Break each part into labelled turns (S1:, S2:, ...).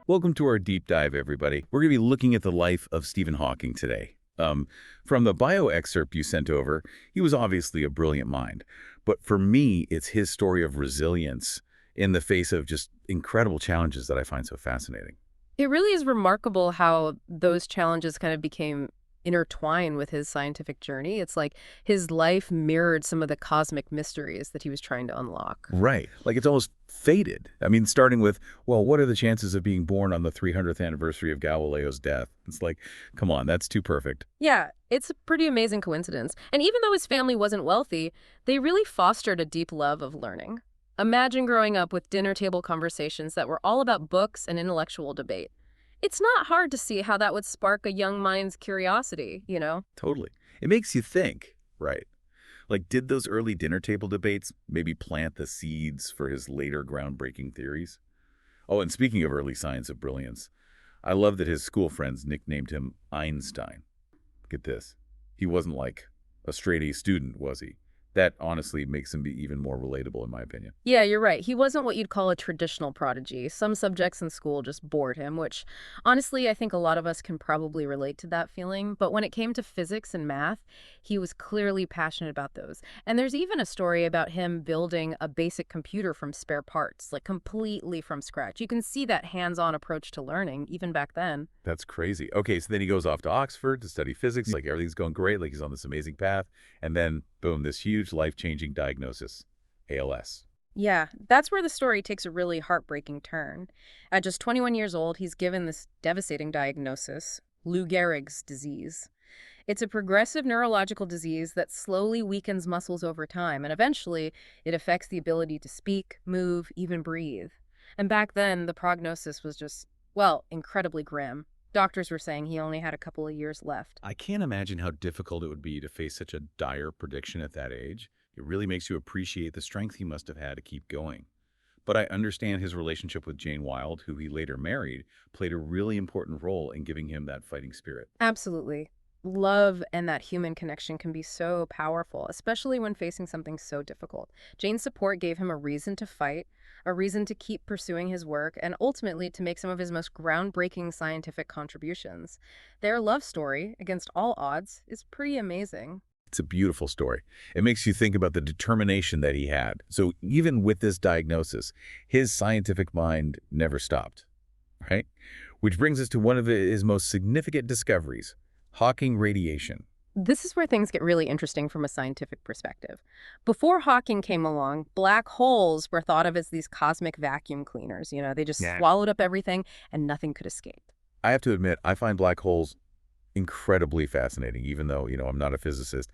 S1: Welcome to our deep dive, everybody. We're going to be looking at the life of Stephen Hawking today. From the bio excerpt you sent over, he was obviously a brilliant mind. But for me, it's his story of resilience in the face of just incredible challenges that I find so fascinating.
S2: It really is remarkable how those challenges kind of became intertwined with his scientific journey. It's like his life mirrored some of the cosmic mysteries that he was trying to unlock.
S1: Right. Like it's almost fated. I mean, starting with, well, what are the chances of being born on the 300th anniversary of Galileo's death? It's like, come on, that's too perfect.
S2: Yeah, it's a pretty amazing coincidence. And even though his family wasn't wealthy, they really fostered a deep love of learning. Imagine growing up with dinner table conversations that were all about books and intellectual debate. It's not hard to see how that would spark a young mind's curiosity.
S1: Totally. It makes you think, right? Like, did those early dinner table debates maybe plant the seeds for his later groundbreaking theories? Oh, and speaking of early signs of brilliance, I love that his school friends nicknamed him Einstein. Get this. He wasn't like a straight A student, was he? That honestly makes him be even more relatable, in my opinion.
S2: Yeah, you're right. He wasn't what you'd call a traditional prodigy. Some subjects in school just bored him, which honestly, I think a lot of us can probably relate to that feeling. But when it came to physics and math, he was clearly passionate about those. And there's even a story about him building a basic computer from spare parts, like completely from scratch. You can see that hands-on approach to learning, even back then.
S1: That's crazy. Okay, so then he goes off to Oxford to study physics. Like everything's going great, like he's on this amazing path. And then, boom, this huge life-changing diagnosis, ALS.
S2: Yeah, that's where the story takes a really heartbreaking turn. At just 21 years old, he's given this devastating diagnosis, Lou Gehrig's disease. It's a progressive neurological disease that slowly weakens muscles over time, and eventually it affects the ability to speak, move, even breathe. And back then, the prognosis was just, well, incredibly grim. Doctors were saying he only had a couple of years left.
S1: I can't imagine how difficult it would be to face such a dire prediction at that age. It really makes you appreciate the strength he must have had to keep going. But I understand his relationship with Jane Wilde, who he later married, played a really important role in giving him that fighting spirit.
S2: Absolutely. Love and that human connection can be so powerful, especially when facing something so difficult. Jane's support gave him a reason to fight, a reason to keep pursuing his work, and ultimately to make some of his most groundbreaking scientific contributions. Their love story, against all odds, is pretty amazing.
S1: It's a beautiful story. It makes you think about the determination that he had. So even with this diagnosis, his scientific mind never stopped, right? Which brings us to one of his most significant discoveries, Hawking radiation.
S2: This is where things get really interesting from a scientific perspective. Before Hawking came along, black holes were thought of as these cosmic vacuum cleaners. They just
S1: Yeah.
S2: swallowed up everything and nothing could escape.
S1: I have to admit, I find black holes incredibly fascinating, even though, I'm not a physicist.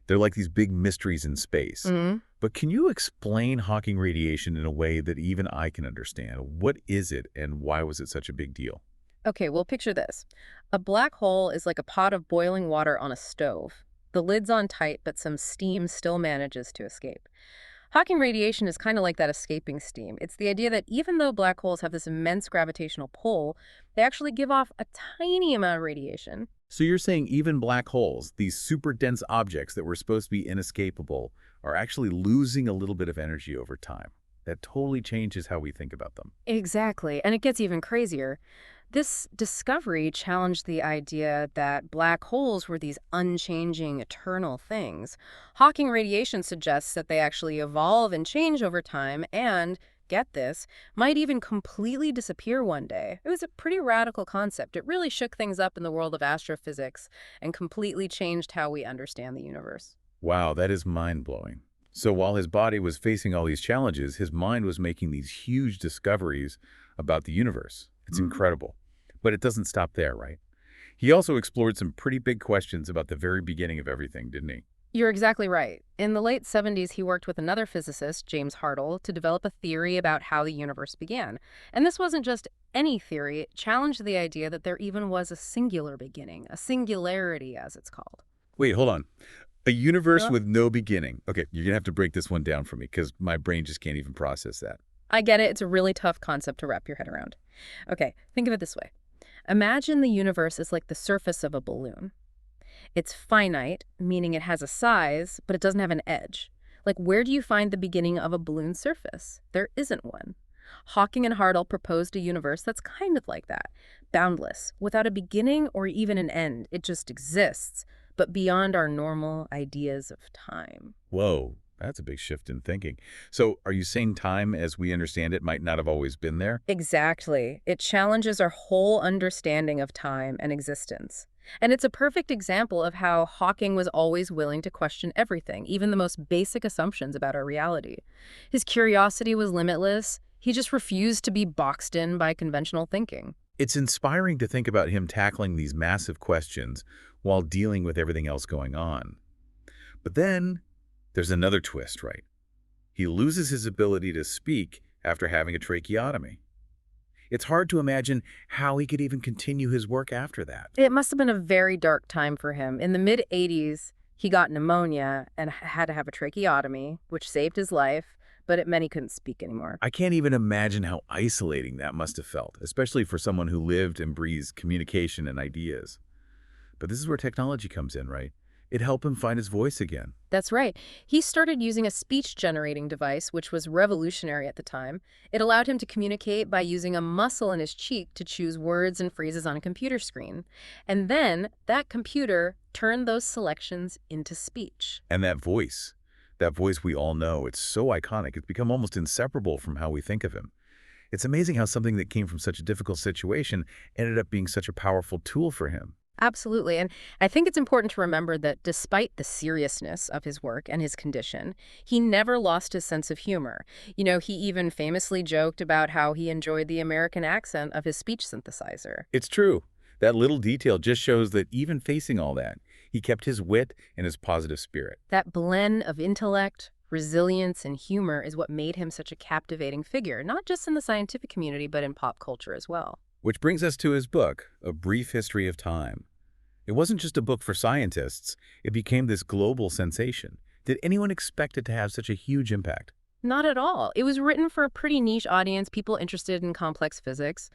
S1: They're like these big mysteries in space.
S2: Mhm.
S1: But can you explain Hawking radiation in a way that even I can understand? What is it and why was it such a big deal?
S2: Okay, well, picture this. A black hole is like a pot of boiling water on a stove. The lid's on tight, but some steam still manages to escape. Hawking radiation is kind of like that escaping steam. It's the idea that even though black holes have this immense gravitational pull, they actually give off a tiny amount of radiation.
S1: So you're saying even black holes, these super dense objects that were supposed to be inescapable, are actually losing a little bit of energy over time. That totally changes how we think about them.
S2: Exactly, and it gets even crazier. This discovery challenged the idea that black holes were these unchanging, eternal things. Hawking radiation suggests that they actually evolve and change over time and, get this, might even completely disappear one day. It was a pretty radical concept. It really shook things up in the world of astrophysics and completely changed how we understand the universe.
S1: Wow, that is mind-blowing. So while his body was facing all these challenges, his mind was making these huge discoveries about the universe. It's incredible. But it doesn't stop there, right? He also explored some pretty big questions about the very beginning of everything, didn't he?
S2: You're exactly right. In the late 70s, he worked with another physicist, James Hartle, to develop a theory about how the universe began. And this wasn't just any theory, it challenged the idea that there even was a singular beginning, a singularity, as it's called.
S1: Wait, hold on. A universe
S2: Yeah.
S1: with no beginning. Okay, you're going to have to break this one down for me because my brain just can't even process that.
S2: I get it, it's a really tough concept to wrap your head around. Okay, think of it this way. Imagine the universe is like the surface of a balloon. It's finite, meaning it has a size, but it doesn't have an edge. Like, where do you find the beginning of a balloon surface? There isn't one. Hawking and Hartle proposed a universe that's kind of like that, boundless, without a beginning or even an end. It just exists, but beyond our normal ideas of time.
S1: Whoa, that's a big shift in thinking. So are you saying time as we understand it might not have always been there?
S2: Exactly. It challenges our whole understanding of time and existence. And it's a perfect example of how Hawking was always willing to question everything, even the most basic assumptions about our reality. His curiosity was limitless. He just refused to be boxed in by conventional thinking.
S1: It's inspiring to think about him tackling these massive questions while dealing with everything else going on. But then there's another twist, right? He loses his ability to speak after having a tracheotomy. It's hard to imagine how he could even continue his work after that.
S2: It must have been a very dark time for him. In the mid 80s, he got pneumonia and had to have a tracheotomy, which saved his life, but it meant he couldn't speak anymore.
S1: I can't even imagine how isolating that must have felt, especially for someone who lived and breathed communication and ideas. But this is where technology comes in, right? It helped him find his voice again.
S2: That's right. He started using a speech generating device, which was revolutionary at the time. It allowed him to communicate by using a muscle in his cheek to choose words and phrases on a computer screen. And then that computer turned those selections into speech.
S1: And that voice we all know, it's so iconic. It's become almost inseparable from how we think of him. It's amazing how something that came from such a difficult situation ended up being such a powerful tool for him.
S2: Absolutely. And I think it's important to remember that despite the seriousness of his work and his condition, he never lost his sense of humor. He even famously joked about how he enjoyed the American accent of his speech synthesizer.
S1: It's true. That little detail just shows that even facing all that, he kept his wit and his positive spirit.
S2: That blend of intellect, resilience, and humor is what made him such a captivating figure, not just in the scientific community, but in pop culture as well.
S1: Which brings us to his book, A Brief History of Time. It wasn't just a book for scientists, it became this global sensation. Did anyone expect it to have such a huge impact?
S2: Not at all. It was written for a pretty niche audience, people interested in complex physics,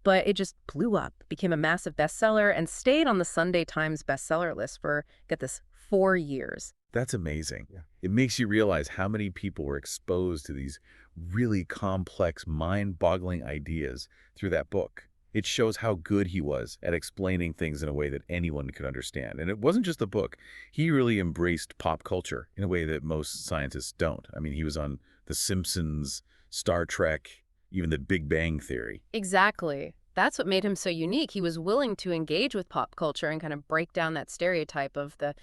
S2: but it just blew up, became a massive bestseller, and stayed on the Sunday Times bestseller list for, get this, 4 years.
S1: That's amazing. Yeah. It makes you realize how many people were exposed to these really complex, mind-boggling ideas through that book. It shows how good he was at explaining things in a way that anyone could understand. And it wasn't just the book. He really embraced pop culture in a way that most scientists don't. I mean, he was on The Simpsons, Star Trek, even the Big Bang Theory.
S2: Exactly. That's what made him so unique. He was willing to engage with pop culture and kind of break down that stereotype of the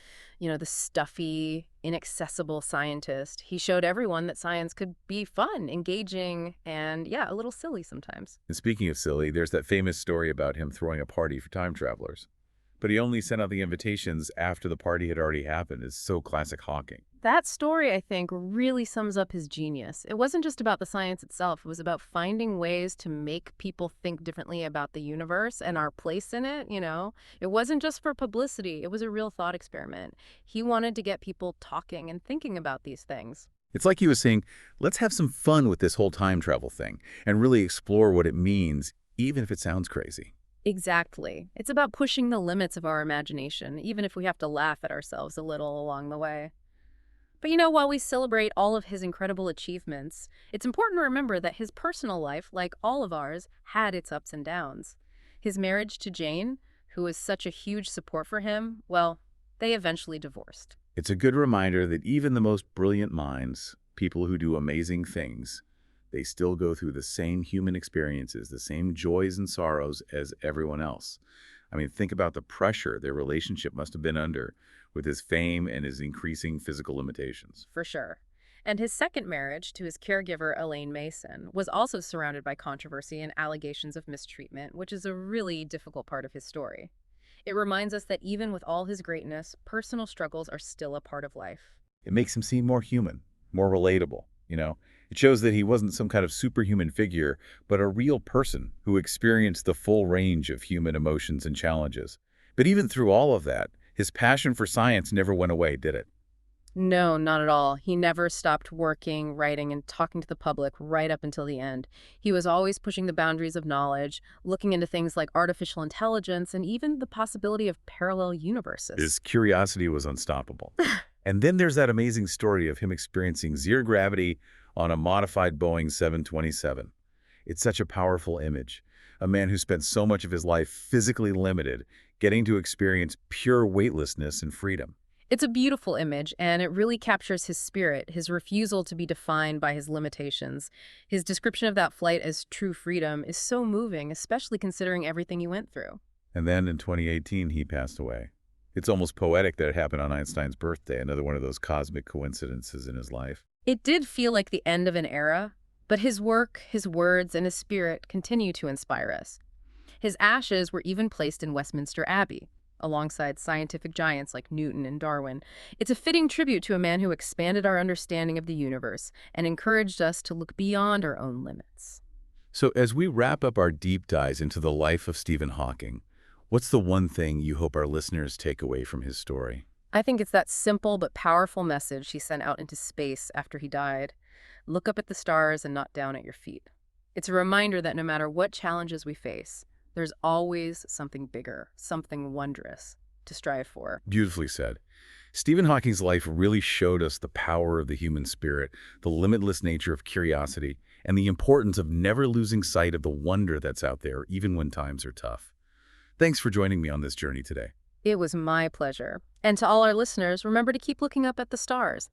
S2: stuffy, inaccessible scientist. He showed everyone that science could be fun, engaging, and yeah, a little silly sometimes.
S1: And speaking of silly, there's that famous story about him throwing a party for time travelers. But he only sent out the invitations after the party had already happened. It's so classic Hawking.
S2: That story, I think, really sums up his genius. It wasn't just about the science itself. It was about finding ways to make people think differently about the universe and our place in it. It wasn't just for publicity. It was a real thought experiment. He wanted to get people talking and thinking about these things.
S1: It's like he was saying, let's have some fun with this whole time travel thing and really explore what it means, even if it sounds crazy.
S2: Exactly. It's about pushing the limits of our imagination, even if we have to laugh at ourselves a little along the way. But while we celebrate all of his incredible achievements, it's important to remember that his personal life, like all of ours, had its ups and downs. His marriage to Jane, who was such a huge support for him, well, they eventually divorced.
S1: It's a good reminder that even the most brilliant minds, people who do amazing things, they still go through the same human experiences, the same joys and sorrows as everyone else. I mean, think about the pressure their relationship must have been under with his fame and his increasing physical limitations.
S2: For sure. And his second marriage to his caregiver, Elaine Mason, was also surrounded by controversy and allegations of mistreatment, which is a really difficult part of his story. It reminds us that even with all his greatness, personal struggles are still a part of life.
S1: It makes him seem more human, more relatable. It shows that he wasn't some kind of superhuman figure, but a real person who experienced the full range of human emotions and challenges. But even through all of that, his passion for science never went away, did it?
S2: No, not at all. He never stopped working, writing, and talking to the public right up until the end. He was always pushing the boundaries of knowledge, looking into things like artificial intelligence and even the possibility of parallel universes.
S1: His curiosity was unstoppable. And then there's that amazing story of him experiencing zero gravity on a modified Boeing 727. It's such a powerful image. A man who spent so much of his life physically limited, getting to experience pure weightlessness and freedom.
S2: It's a beautiful image, and it really captures his spirit, his refusal to be defined by his limitations. His description of that flight as true freedom is so moving, especially considering everything he went through.
S1: And then in 2018, he passed away. It's almost poetic that it happened on Einstein's birthday, another one of those cosmic coincidences in his life.
S2: It did feel like the end of an era, but his work, his words, and his spirit continue to inspire us. His ashes were even placed in Westminster Abbey, alongside scientific giants like Newton and Darwin. It's a fitting tribute to a man who expanded our understanding of the universe and encouraged us to look beyond our own limits.
S1: So as we wrap up our deep dives into the life of Stephen Hawking, what's the one thing you hope our listeners take away from his story?
S2: I think it's that simple but powerful message he sent out into space after he died. Look up at the stars and not down at your feet. It's a reminder that no matter what challenges we face, there's always something bigger, something wondrous to strive for.
S1: Beautifully said. Stephen Hawking's life really showed us the power of the human spirit, the limitless nature of curiosity, and the importance of never losing sight of the wonder that's out there, even when times are tough. Thanks for joining me on this journey today.
S2: It was my pleasure. And to all our listeners, remember to keep looking up at the stars.